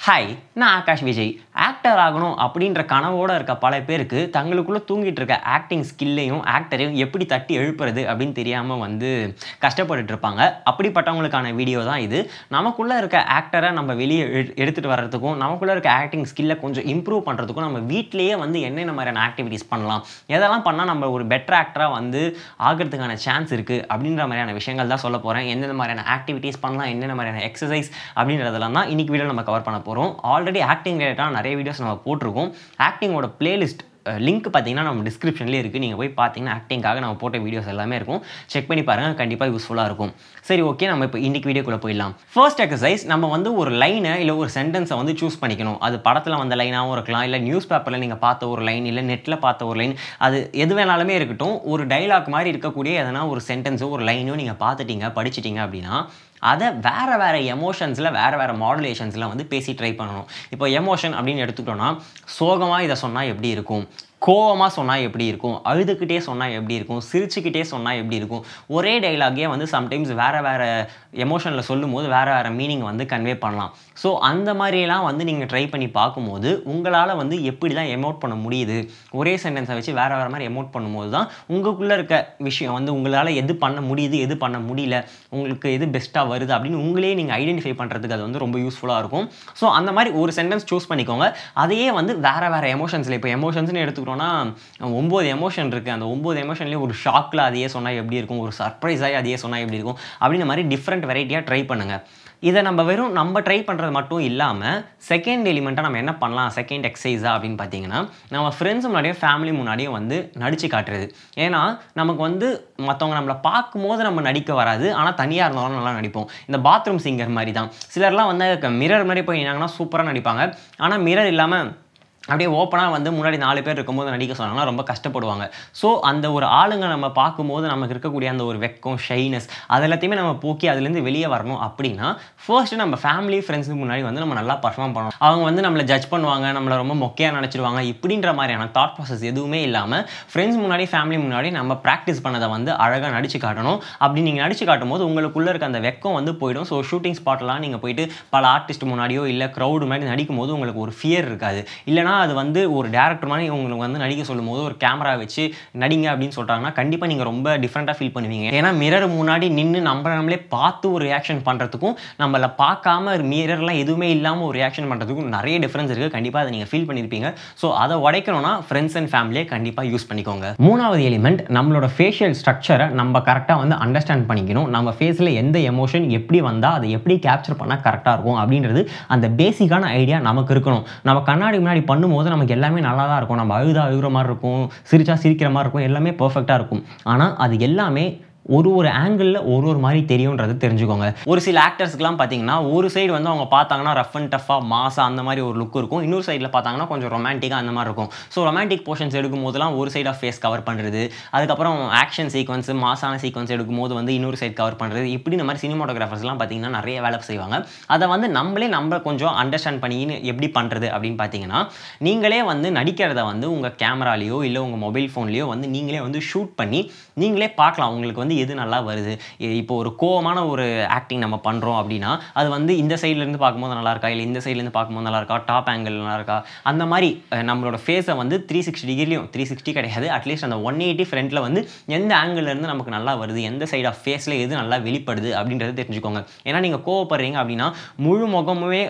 Hi, நான் Akash Vijay. Actor ஆகணும் அப்படின்ற கனவோடு இருக்க பல பேருக்கு தங்களுக்குள்ளே தூங்கிட்டு இருக்க ஆக்டிங் ஸ்கில்லையும் ஆக்டரையும் எப்படி தட்டி எழுப்புறது அப்படின்னு தெரியாமல் கஷ்டப்பட்டுட்டு இருப்பாங்க. அப்படிப்பட்டவங்களுக்கான வீடியோ தான் இது. நமக்குள்ளே இருக்க ஆக்டரை நம்ம வெளியே எடுத்துகிட்டு வர்றதுக்கும், நமக்குள்ளே இருக்க ஆக்டிங் ஸ்கில்லை கொஞ்சம் இம்ப்ரூவ் பண்ணுறதுக்கும் நம்ம வீட்டிலேயே என்னென்ன மாதிரியான ஆக்டிவிட்டீஸ் பண்ணலாம், எதெல்லாம் பண்ணால் நம்ம ஒரு பெட்டர் ஆக்டராக ஆகிறதுக்கான சான்ஸ் இருக்குது அப்படின்ற மாதிரியான விஷயங்கள் தான் சொல்ல போகிறேன். எந்தெந்த மாதிரியான ஆக்டிவிட்டீஸ் பண்ணலாம், என்னென்ன மாதிரியான எக்ஸசைஸ் அப்படின்றதெல்லாம் தான் இன்றைக்கி வீடியோ நம்ம கவர் பண்ண போகிறோம். ஆல்ரெடி ஆக்டிங் ரிலேட்டடாக நிறைய வீடியோஸ் நம்ம போட்டிருக்கோம். ஆக்டிங்கோட பிளேலிஸ்ட் லிங்க் பார்த்தீங்கன்னா நம்ம டிஸ்கிரிப்ஷன்லேயே இருக்குது. நீங்கள் போய் பார்த்தீங்கன்னா ஆக்டிங்காக நம்ம போட்ட வீடியோஸ் எல்லாமே இருக்கும். செக் பண்ணி பாருங்கள், கண்டிப்பாக யூஸ்ஃபுல்லாக இருக்கும். சரி, ஓகே, நம்ம இப்போ இன்றைக்கி வீடியோக்குள்ளே போயிடலாம். ஃபர்ஸ்ட் எக்ஸசைஸ், நம்ம ஒரு லைனை இல்லை ஒரு சென்டென்ஸை சூஸ் பண்ணிக்கணும். அது படத்தில் வந்த லைனாகவும் இருக்கலாம், இல்லை நியூஸ் பேப்பரில் நீங்கள் பார்த்த ஒரு லைன், இல்லை நெட்டில் பார்த்த ஒரு லைன், அது எது வேணாலுமே இருக்கட்டும். ஒரு டைலாக் மாதிரி இருக்கக்கூடிய எதனா ஒரு சென்டென்ஸோ ஒரு லைனோ நீங்கள் பார்த்துட்டீங்க, படிச்சிட்டிங்க அப்படின்னா அதை வேறு எமோஷன்ஸில் வேறு மாடுலேஷன்ஸில் பேசி ட்ரை பண்ணணும். இப்போ எமோஷன் அப்படின்னு எடுத்துக்கிட்டோன்னா, சோகமாக இதை சொன்னால் எப்படி இருக்கும், கோவமாக சொன்னால் எப்படி இருக்கும், அழுதுகிட்டே சொன்னால் எப்படி இருக்கும், சிரிச்சுக்கிட்டே சொன்னால் எப்படி இருக்கும். ஒரே டைலாகே சம்டைம்ஸ் வேறு எமோஷனில் சொல்லும் போது வேறு மீனிங் கன்வே பண்ணலாம். ஸோ அந்த மாதிரியெல்லாம் நீங்கள் ட்ரை பண்ணி பார்க்கும்போது உங்களால் எப்படி தான் எமோட் பண்ண முடியுது, ஒரே சென்டென்ஸை வச்சு வேறு மாதிரி எமோட் பண்ணும்போது தான் உங்களுக்குள்ளே இருக்க விஷயம் உங்களால் எது பண்ண முடியுது, எது பண்ண முடியல, உங்களுக்கு எது பெஸ்ட்டாக வருது அப்படின்னு உங்களே நீங்கள் ஐடென்டிஃபை பண்ணுறதுக்கு அது ரொம்ப யூஸ்ஃபுல்லாக இருக்கும். ஸோ அந்த மாதிரி ஒரு சென்டென்ஸ் சூஸ் பண்ணிக்கோங்க. அதையே வேறு எமோஷன்ஸில், இப்போ எமோஷன்ஸ்னு எடுத்துக்கிட்டோன்னா 9 எமோஷன் இருக்குது. அந்த 9 எமோஷன்லேயே ஒரு ஷாக்கில் அதையே சொன்னால் எப்படி இருக்கும், ஒரு சர்ப்ரைஸாக அதையே சொன்னால் எப்படி இருக்கும் அப்படின்ற மாதிரி டிஃப்ரெண்ட் வெரைட்டியாக ட்ரை பண்ணுங்கள். இதை நம்ம ட்ரை பண்ணுறது மட்டும் இல்லாமல் செகண்ட் எலிமெண்ட்டாக நம்ம என்ன பண்ணலாம், செகண்ட் எக்ஸசைஸாக அப்படின்னு பார்த்தீங்கன்னா, நம்ம ஃப்ரெண்ட்ஸ் முன்னாடியும் ஃபேமிலி முன்னாடியும் நடித்து காட்டுறது. ஏன்னா நமக்கு மற்றவங்க நம்மளை பார்க்கும்போது நம்ம நடிக்க வராது, ஆனால் தனியாக இருந்தாலும் நல்லா நடிப்போம். இந்த பாத்ரூம் சிங்கர் மாதிரி தான். சிலர்லாம் மிரர் மாதிரி போய் என்னாங்கன்னா சூப்பராக நடிப்பாங்க. ஆனால் மிரர் இல்லாமல் அப்படியே ஓப்பனாக முன்னாடி 4 பேர் இருக்கும்போது நடிக்க சொன்னாங்கன்னா ரொம்ப கஷ்டப்படுவாங்க. ஸோ அந்த ஒரு ஆளுங்க நம்ம பார்க்கும்போது நமக்கு இருக்கக்கூடிய அந்த ஒரு வெக்கம், ஷைனஸ், அது எல்லாத்தையுமே நம்ம போக்கி அதுலேருந்து வெளியே வரணும் அப்படின்னா ஃபர்ஸ்ட்டு நம்ம ஃபேமிலி ஃப்ரெண்ட்ஸுக்கு முன்னாடி நம்ம நல்லா பர்ஃபார்ம் பண்ணணும். அவங்க நம்மளை ஜட்ஜ் பண்ணுவாங்க, நம்மளை ரொம்ப மொக்கையாக நினச்சிடுவாங்க, இப்படின்ற மாதிரியான தாட் ப்ராசஸ் எதுவுமே இல்லாமல் ஃப்ரெண்ட்ஸ் முன்னாடி ஃபேமிலி முன்னாடி நம்ம ப்ராக்டிஸ் பண்ணதை அழகாக நடிச்சு காட்டணும். அப்படி நீங்கள் நடிச்சு காட்டும் போது உங்களுக்குள்ளே இருக்க அந்த வெக்கம் போயிடும். ஸோ ஷூட்டிங் ஸ்பாட்லாம் நீங்கள் போயிட்டு பல ஆர்டிஸ்ட் முன்னாடியோ இல்லை க்ரௌடு மாதிரி நடிக்கும் போது உங்களுக்கு ஒரு ஃபியர் இருக்காது. இல்லைனா அது ஒரு டேரக்டர் மாதிரி உங்களுக்கு நடிக்க சொல்லும் போது ஒரு கேமரா வச்சு நடிங்க அப்படின்னு சொல்கிறாங்கன்னா கண்டிப்பாக நீங்கள் ரொம்ப டிஃப்ரெண்ட்டாக ஃபீல் பண்ணுவீங்க. ஏன்னா மிரர் முன்னாடி நின்று நம்மளே பார்த்து ஒரு ரியாக்ஷன் பண்ணுறதுக்கும் நம்மளை பார்க்காம மிரர்லாம் எதுவுமே இல்லாமல் ஒரு ரியாக்ஷன் பண்ணுறதுக்கும் நிறைய டிஃப்ரென்ஸ் இருக்குது. கண்டிப்பாக அதை நீங்கள் ஃபீல் பண்ணியிருப்பீங்க. ஸோ அதை உடைக்கணும்னா ஃப்ரெண்ட்ஸ் அண்ட் ஃபேமிலியை கண்டிப்பாக யூஸ் பண்ணிக்கோங்க. மூணாவது எலிமெண்ட், நம்மளோட ஃபேஷியல் ஸ்ட்ரக்சரை நம்ம கரெக்டாக அண்டர்ஸ்டாண்ட் பண்ணிக்கணும். நம்ம ஃபேஸில் எந்த எமோஷன் எப்படி வந்தால் அதை எப்படி கேப்சர் பண்ணால் கரெக்டாக இருக்கும் அப்படின்றது அந்த பேசிக்கான ஐடியா நமக்கு இருக்கணும். நம்ம கண்ணாடி முன்னாடி பண்ணும்போது நமக்கு எல்லாமே நல்லா தான் இருக்கும். நம்ம அழுகிற மாதிரி இருக்கும், சிரிக்கிற மாதிரி இருக்கும், எல்லாமே பர்ஃபெக்டாக இருக்கும். ஆனால் அது எல்லாமே ஒரு ஆங்கிளில் ஒரு மாதிரி தெரியுன்றது தெரிஞ்சுக்கோங்க. ஒரு சில ஆக்டர்ஸ்க்குலாம் பார்த்தீங்கன்னா ஒரு சைடு அவங்க பார்த்தாங்கன்னா ரஃப் அண்ட் டஃபாக மாசா அந்த மாதிரி ஒரு லுக் இருக்கும். இன்னொரு சைடில் பார்த்தாங்கன்னா கொஞ்சம் ரொமான்டிக்காக அந்த மாதிரி இருக்கும். ஸோ ரொமான்டிக் போர்ஷன்ஸ் எடுக்கும் போதெல்லாம் ஒரு சைட் ஆஃப் ஃபேஸ் கவர் பண்ணுறது, அதுக்கப்புறம் ஆக்ஷன் சீக்வன்ஸ், மாசான சீக்வன்ஸ் எடுக்கும்போது இன்னொரு சைட் கவர் பண்ணுறது, இப்படி இந்த மாதிரி சினிமாட்டோகிராஃபர்ஸ்லாம் பார்த்தீங்கன்னா நிறைய வேலை செய்வாங்க. அதை நம்ம கொஞ்சம் அண்டர்ஸ்டாண்ட் பண்ணி எப்படி பண்ணுறது அப்படின்னு பார்த்தீங்கன்னா, நீங்களே நடிக்கிறத உங்கள் கேமராலேயோ இல்லை உங்கள் மொபைல் ஃபோன்லேயோ நீங்களே ஷூட் பண்ணி நீங்களே பார்க்கலாம் உங்களுக்கு எது நல்லா வருது. இப்போ ஒரு கோவமான ஒரு ஆக்டிங் நம்ம பண்ணுறோம் அப்படின்னா அது இந்த சைட்லேருந்து பார்க்கும்போது நல்லா இருக்கா, இல்லை இந்த சைட்லேருந்து பார்க்கும்போது நல்லா இருக்கா, டாப் ஆங்கிள் நல்லா இருக்கா, அந்த மாதிரி நம்மளோட ஃபேஸை 360 டிகிரிலையும் 360 கிடையாது, அட்லீஸ்ட் அந்த 180 ஃப்ரண்ட்டில் எந்த ஆங்கிள்லேருந்து நமக்கு நல்லா வருது, எந்த சைட் ஆஃப் ஃபேஸில் எது நல்லா வெளிப்படுது அப்படின்றத தெரிஞ்சுக்கோங்க. ஏன்னா நீங்கள் கோவப்படுறீங்க அப்படின்னா முழு முகமுமே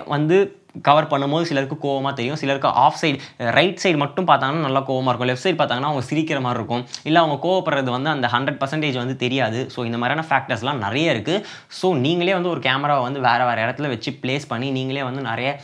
கவர் பண்ணும்போது சிலருக்கு கோவமாக தெரியும், சிலருக்கு ஆஃப் சைடு ரைட் சைடு மட்டும் பார்த்தாங்கன்னா நல்லா கோவமாக இருக்கும், லெஃப்ட் சைடு பார்த்தாங்கன்னா அவங்க சிரிக்கிற மாதிரி இருக்கும், இல்லை அவங்க கோவப்படுறது அந்த 100% தெரியாது. ஸோ இந்த மாதிரியான ஃபேக்டர்ஸ்லாம் நிறைய இருக்குது. ஸோ நீங்களே ஒரு கேமராவை வேறு இடத்துல வச்சு ப்ளேஸ் பண்ணி நீங்களே நிறைய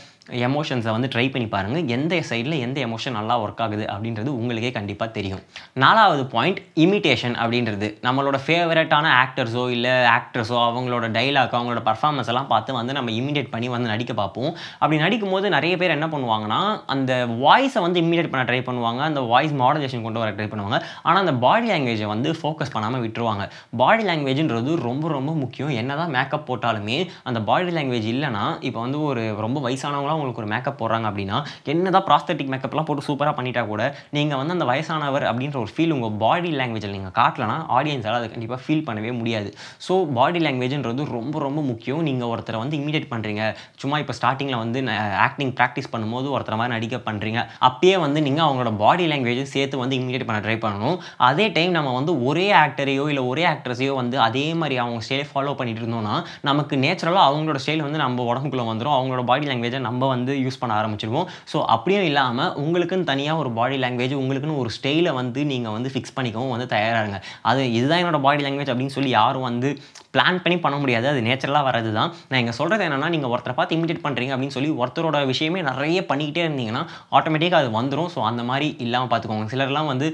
எமோஷன்ஸை ட்ரை பண்ணி பாருங்கள். எந்த சைடில் எந்த எமோஷன் நல்லா ஒர்க் ஆகுது அப்படின்றது உங்களுக்கே கண்டிப்பாக தெரியும். 4வது பாயிண்ட், இமிட்டேஷன் அப்படின்றது. நம்மளோட ஃபேவரட்டான ஆக்டர்ஸோ இல்லை ஆக்ட்ரஸோ அவங்களோட டைலாக், அவங்களோட பர்ஃபார்மன்ஸ் எல்லாம் பார்த்து நம்ம இமிடேட் பண்ணி நடிக்க பார்ப்போம். அப்படி நடிக்கும்போது நிறைய பேர் என்ன பண்ணுவாங்கன்னா, அந்த வாய்ஸை இமிடேட் பண்ண ட்ரை பண்ணுவாங்க, அந்த வாய்ஸ் மாடுலேஷன் கொண்டு வர ட்ரை பண்ணுவாங்க. ஆனால் அந்த பாடி லாங்குவேஜை ஃபோக்கஸ் பண்ணாமல் விட்டுருவாங்க. பாடி லாங்குவேஜ்ன்றது ரொம்ப ரொம்ப முக்கியம். என்ன தான் மேக்கப் போட்டாலுமே அந்த பாடி லாங்குவேஜ் இல்லைனா, இப்போ ஒரு ரொம்ப வயசானவங்களாம் நேச்சுரலாக உங்களுக்கு ஒரு மேக்கப் போடுறாங்க அப்படின்னா, என்னதான் ப்ராஸ்தட்டிக் மேக்கப்லாம் போட்டு சூப்பராக பண்ணிட்டா கூட, நீங்கள் வந்து அந்த வயசானவர் அப்படின்ற ஒரு ஃபீல் உங்கள் பாடி லாங்குவேஜில் நீங்கள் காட்டலனா, ஆடியன்ஸால் அதை கண்டிப்பாக ஃபீல் பண்ணவே முடியாது. ஸோ பாடி லாங்குவேஜ்ன்றது ரொம்ப ரொம்ப முக்கியம். நீங்கள் ஒருத்தரை வந்து இமிடேட் பண்ணுறீங்க, சும்மா இப்போ ஸ்டார்டிங்கில் வந்து ஆக்டிங் ப்ராக்டிஸ் பண்ணும்போது ஒருத்தர மாதிரி நடிக்க பண்ணுறீங்க, அப்பயே வந்து நீங்கள் அவங்களோட பாடி லாங்குவேஜை சேர்த்து வந்து இமிடேட் பண்ண ட்ரை பண்ணணும். அதே டைம் நம்ம வந்து ஒரே ஆக்டரையோ இல்லை ஒரே ஆக்ட்ரஸையோ வந்து அதே மாதிரி அவங்க ஸ்டைலை ஃபாலோ பண்ணிட்டு இருந்தோம்னா, நமக்கு நேச்சுரலாக அவங்களோட ஸ்டைல் வந்து நம்ம உடம்புக்குள்ளே வந்துடும். அவங்களோட பாடி லாங்குவேஜை நம்ம வந்து யூஸ் பண்ண ஆரம்பிச்சிருவோம். ஸோ அப்படியும் இல்லாமல் உங்களுக்குன்னு தனியாக ஒரு பாடி லாங்குவேஜ், உங்களுக்குன்னு ஒரு ஸ்டைலை வந்து நீங்கள் வந்து ஃபிக்ஸ் பண்ணிக்கவும் வந்து தயாராகுங்க. அது இதுதான் என்னோட பாடி லாங்குவேஜ் அப்படின்னு சொல்லி யாரும் வந்து பிளான் பண்ணி பண்ண முடியாது. அது நேச்சுரலாக வரது தான். நான் இங்கே சொல்கிறது என்னென்னா, நீங்கள் ஒருத்தரை பார்த்து இமிடேட் பண்ணுறீங்க அப்படின்னு சொல்லி ஒருத்தரோட விஷயமே நிறைய பண்ணிக்கிட்டே இருந்தீங்கன்னா ஆட்டோமேட்டிக்காக அது வந்துடும். ஸோ அந்த மாதிரி இல்லாமல் பார்த்துக்கோங்க. சிலர்லாம் வந்து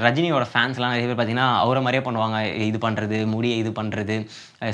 ரஜினியோட ஃபேன்ஸ்லாம் நிறைய பேர் பார்த்தீங்கன்னா அவரை மாதிரியே பண்ணுவாங்க. இது பண்ணுறது, முடியை இது பண்ணுறது,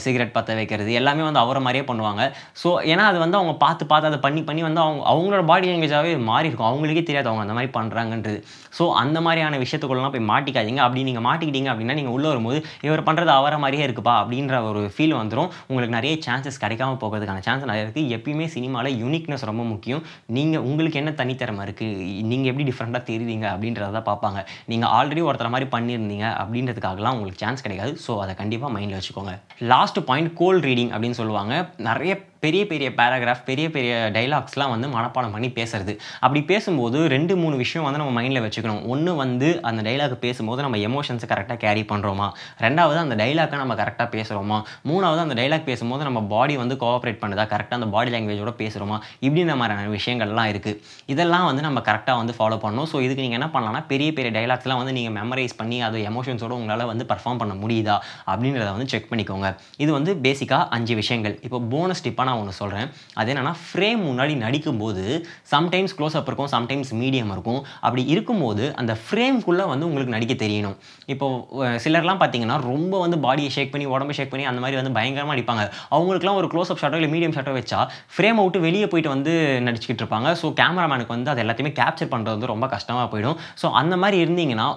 சிகரெட் பற்ற வைக்கிறது, எல்லாமே வந்து அவரை மாதிரியே பண்ணுவாங்க. ஸோ ஏன்னா அது வந்து அவங்க பார்த்து பார்த்து அதை பண்ணி பண்ணி வந்து அவங்களோட பாடி லாங்குவேஜாகவே மாறி இருக்கும். அவங்களுக்கே தெரியாது அவங்க அந்த மாதிரி பண்ணுறாங்கன்றது. ஸோ அந்த மாதிரியான விஷயத்துக்குள்ளலாம் போய் மாட்டிக்காதீங்க. அப்படி நீங்கள் மாட்டிக்கிட்டீங்க அப்படின்னா, நீங்கள் உள்ளே வரும்போது இவர் பண்ணுறது அவரை மாதிரியே இருக்குப்பா அப்படின்ற ஒரு ஃபீல் வந்துடும். உங்களுக்கு நிறைய சான்சஸ் கிடைக்காம போகிறதுக்கான சான்ஸ் நிறைய இருக்குது. எப்பயுமே சினிமாவில் யூனிக்னஸ் ரொம்ப முக்கியம். நீங்கள் உங்களுக்கு என்ன தனித்திறமை இருக்குது, நீங்கள் எப்படி டிஃப்ரெண்ட்டாக தெரியுறீங்க அப்படின்றத பார்ப்பாங்க. நீங்கள் ஆல்ரெடி ஒருத்தர மாதிரி பண்ணியிருந்தீங்க அப்படின்றதுக்காகலாம் உங்களுக்கு சான்ஸ் கிடைக்காது. ஸோ அதை கண்டிப்பாக மைண்டில் வச்சுக்கோங்க. லாஸ்ட் பாயிண்ட் கோல்ட் ரீடிங் அப்படின்னு சொல்லுவாங்க. நிறைய பெரிய பெரிய பேராகிராஃப், பெரிய பெரிய டைலாக்ஸ்லாம் வந்து மனப்பாடம் பண்ணி பேசுறது. அப்படி பேசும்போது 2, 3 விஷயம் வந்து நம்ம மைண்டில் வச்சுக்கணும். ஒன்று வந்து அந்த டைலாக் பேசும்போது நம்ம எமோஷன்ஸை கரெக்டாக கேரி பண்ணுறோமா, 2வது அந்த டைலாக்கை நம்ம கரெக்டாக பேசுகிறோமா, 3வது அந்த டைலாக் பேசும்போது நம்ம பாடி வந்து கோஆப்ரேட் பண்ணுதா, கரெக்டாக அந்த பாடி லாங்குவேஜோட பேசுகிறோமா, இப்படின்ற மாதிரியான விஷயங்கள்லாம் இருக்குது. இதெல்லாம் வந்து நம்ம கரெக்டாக வந்து ஃபாலோ பண்ணணும். ஸோ இதுக்கு நீங்கள் என்ன பண்ணலாம்னா, பெரிய பெரிய டைலாக்ஸ்லாம் வந்து நீங்கள் மெமரைஸ் பண்ணி அது எமோஷன்ஸோடு உங்களால் வந்து பர்ஃபார்ம் பண்ண முடியுதா அப்படின்றத வந்து செக் பண்ணிக்கோங்க. இது வந்து பேசிக்காக 5 விஷயங்கள். இப்போ போனஸ் டிப்பாக நான் ஒன்று சொல்கிறேன். அது என்னென்னா, ஃப்ரேம் முன்னாடி நடிக்கும்போது சம்டைம்ஸ் க்ளோஸ் அப் இருக்கும், சம்டைம்ஸ் மீடியம் இருக்கும். அப்படி இருக்கும்போது அந்த ஃப்ரேம்குள்ளே வந்து உங்களுக்கு நடிக்க தெரியணும். இப்போது சிலர்லாம் பார்த்தீங்கன்னா ரொம்ப வந்து பாடியை ஷேக் பண்ணி, உடம்பை ஷேக் பண்ணி அந்த மாதிரி வந்து பயங்கரமாக நடிப்பாங்க. அவங்களுக்குலாம் ஒரு க்ளோஸ் அப் ஷாட்டோ இல்லை மீடியம் ஷாட்டோ வச்சா ஃப்ரேமை விட்டு வெளியே போயிட்டு வந்து நடிச்சுக்கிட்டு இருப்பாங்க. ஸோ கேமராமேனுக்கு வந்து அது எல்லாத்தையுமே கேப்சர் பண்ணுறது வந்து ரொம்ப கஷ்டமாக போயிடும். ஸோ அந்த மாதிரி இருந்தீங்கன்னா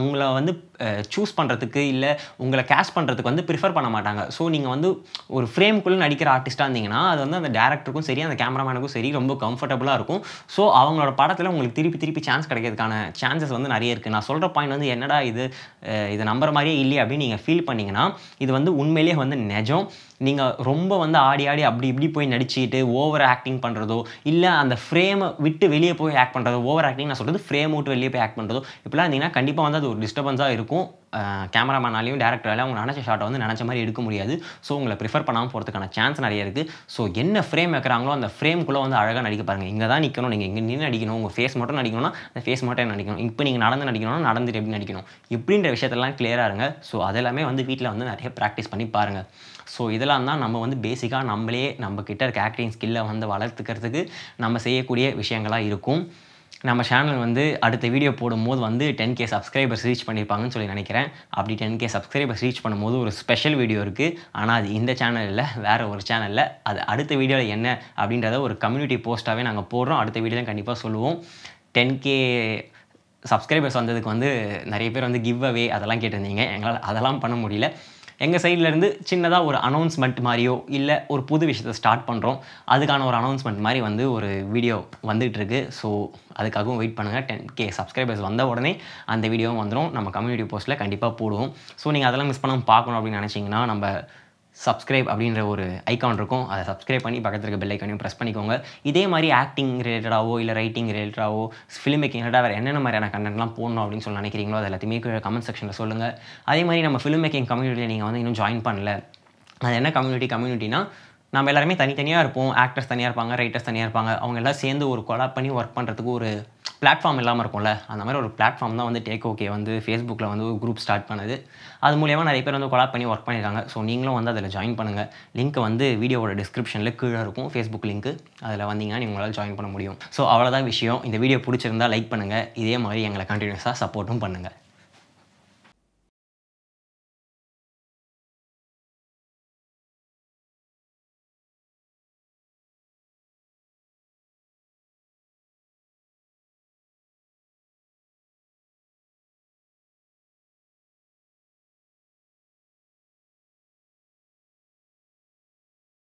உங்களை வந்து சூஸ் பண்ணுறதுக்கு இல்லை உங்களை கேஸ்ட் பண்ணுறதுக்கு வந்து ப்ரிஃபர் பண்ண மாட்டாங்க. ஸோ நீங்கள் வந்து ஒரு ஃப்ரேம்குள்ளே நடிக்கிற ஆர்டிஸ்ட்டாக இருந்தீங்கன்னா அது வந்து அந்த டேரக்டருக்கும் சரி, அந்த கேமராமேனுக்கும் சரி ரொம்ப கம்ஃபர்டபுளாக இருக்கும். ஸோ அவங்களோட படத்தில் உங்களுக்கு திருப்பி திருப்பி சான்ஸ் கிடைக்கிறதுக்கான சான்சஸ் வந்து நிறைய இருக்குது. நான் சொல்கிற பாயிண்ட் வந்து என்னடா இது நம்புற மாதிரியே இல்லையே அப்படின்னு நீங்கள் ஃபீல் பண்ணிங்கன்னா, இது வந்து உண்மையிலேயே வந்து நிஜம். நீங்கள் ரொம்ப வந்து ஆடி ஆடி அப்படி இப்படி போய் நடிச்சுக்கிட்டு ஓவர் ஆக்டிங் பண்ணுறதோ, இல்லை அந்த ஃப்ரேமை விட்டு வெளியே போய் ஆக்ட் பண்ணுறதோ, ஓவர் ஆக்டிங் நான் சொல்கிறது ஃப்ரேம் விட்டு வெளியே போய் ஆக்ட் பண்ணுறதோ, இப்படிலாம் இருந்தீங்கன்னா கண்டிப்பாக வந்து அது ஒரு டிஸ்டர்பன்ஸாக இருக்கும். கேமராமேனாலையும் டேரக்டராலையும் அவங்க நினச்ச ஷாட்டை வந்து நினச்ச மாதிரி எடுக்க முடியாது. ஸோ உங்களை ப்ரிஃபர் பண்ணாமல் போகிறதுக்கான சான்ஸ் நிறைய இருக்குது. ஸோ என்ன ஃப்ரேம் வைக்கிறாங்களோ அந்த ஃப்ரேம்குள்ளே வந்து அழகாக நடிக்க பாருங்கள். இங்கே தான் நிற்கணும், நீங்கள் இங்கே நின்று நடிக்கணும், உங்கள் ஃபேஸ் மட்டும் நடிக்கணும்னா அந்த ஃபேஸ் மட்டும் நடிக்கணும். இப்போ நீங்கள் நடந்து நடிக்கணும்னா நடந்துட்டு எப்படி நடிக்கணும், இப்படின்ற விஷயத்தெல்லாம் கிளியராக இருங்க. ஸோ அதெல்லாமே வந்து வீட்டில் வந்து நிறைய ப்ராக்டிஸ் பண்ணி பாருங்கள். ஸோ இதெல்லாம் தான் நம்ம வந்து பேசிக்காக நம்ம கிட்ட இருக்க ஆக்டிங் ஸ்கில்லை வந்து வளர்த்துக்கிறதுக்கு நம்ம செய்யக்கூடிய விஷயங்களாக இருக்கும். நம்ம சேனல் வந்து அடுத்த வீடியோ போடும்போது வந்து 10K சப்ஸ்கிரைபர்ஸ் ரீச் பண்ணியிருப்பாங்கன்னு சொல்லி நினைக்கிறேன். அப்படி 10K சப்ஸ்கிரைபர்ஸ் ரீச் பண்ணும்போது ஒரு ஸ்பெஷல் வீடியோ இருக்குது. ஆனால் அது இந்த சேனல் இல்லை, வேறு ஒரு சேனலில். அது அடுத்த வீடியோவில் என்ன அப்படின்றத ஒரு கம்யூனிட்டி போஸ்ட்டாகவே நாங்கள் போடுறோம். அடுத்த வீடியோவில் கண்டிப்பாக சொல்லுவோம். 10K சப்ஸ்கிரைபர்ஸ் வந்ததுக்கு வந்து நிறைய பேர் வந்து கிவ் அவே அதெல்லாம் கேட்டிருந்தீங்க. எங்களால் அதெல்லாம் பண்ண முடியல. எங்கள் சைட்லேருந்து சின்னதாக ஒரு அனௌன்ஸ்மெண்ட் மாதிரியோ இல்லை ஒரு புது விஷயத்தை ஸ்டார்ட் பண்ணுறோம், அதுக்கான ஒரு அனௌன்ஸ்மெண்ட் மாதிரி வந்து ஒரு வீடியோ வந்துகிட்ருக்கு. ஸோ அதுக்காகவும் வெயிட் பண்ணுங்கள். 10K சப்ஸ்கிரைபர்ஸ் வந்த உடனே அந்த வீடியோவும் வந்துடும். நம்ம கம்யூனிட்டி போஸ்ட்டில் கண்டிப்பாக போடுவோம். ஸோ நீங்கள் அதெல்லாம் மிஸ் பண்ணாமல் பார்க்கணும் அப்படின்னு நினச்சிங்கன்னா நம்ம சப்ஸ்கிரைப் அப்படின்ற ஒரு ஐக்கான் இருக்கும், அதை சப்ஸ்கிரைப் பண்ணி பக்கத்தில் இருக்க பெல் ஐக்கானையும் ப்ரெஸ் பண்ணிக்கோங்க. இதே மாதிரி ஆக்டிங் ரிலேட்டடாவோ இல்லை ரைட்டிங் ரிலேட்டடாவோ ஃபிலிம் மேக்கிங் ரிலேட்டாக வேறு என்னென்ன மாதிரியான கண்டென்ட்லாம் போடணும் அப்படின்னு சொல்லி நினைக்கிறீங்களோ அது எல்லாத்தையுமே கமெண்ட் செக்ஷனில் சொல்லுங்கள். அதே மாதிரி நம்ம ஃபிலிம் மேக்கிங் கம்யூனிட்டியில் நீங்கள் வந்து இன்னும் ஜாயின் பண்ணல, அது என்ன கம்யூனிட்டினா நம்ம எல்லாருமே தனித்தனியாக இருப்போம். ஆக்டர்ஸ் தனியாக இருப்பாங்க, ரைட்டர்ஸ் தனியாக இருப்பாங்க. அவங்க எல்லாம் சேர்ந்து ஒரு கொலாப் பண்ணி ஒர்க் பண்ணுறதுக்கு ஒரு பிளாட்ஃபார்ம் இல்லாமல் இருக்கும்ல, அந்த மாதிரி ஒரு பிளாட்ஃபார்ம் தான் வந்து டேக் ஓகே வந்து ஃபேஸ்புக்கில் வந்து ஒரு குரூப் ஸ்டார்ட் பண்ணுது. அது மூலியமாக நிறைய பேர் வந்து கொலாப் பண்ணி ஒர்க் பண்ணியிருக்காங்க. ஸோ நீங்களும் வந்து அதில் ஜாயின் பண்ணுங்கள். லிங்க் வந்து வீடியோவோட டிஸ்கிரிப்ஷனில் கீழே இருக்கும், ஃபேஸ்புக் லிங்க். அதில் வந்தீங்கன்னா நீங்கள் உங்களால் ஜாயின் பண்ண முடியும். ஸோ அவ்வளோதான் விஷயம். இந்த வீடியோ பிடிச்சிருந்தா லைக் பண்ணுங்கள். இதே மாதிரி எங்களை கண்டினியூஸாக சப்போர்ட்டும் பண்ணுங்கள்.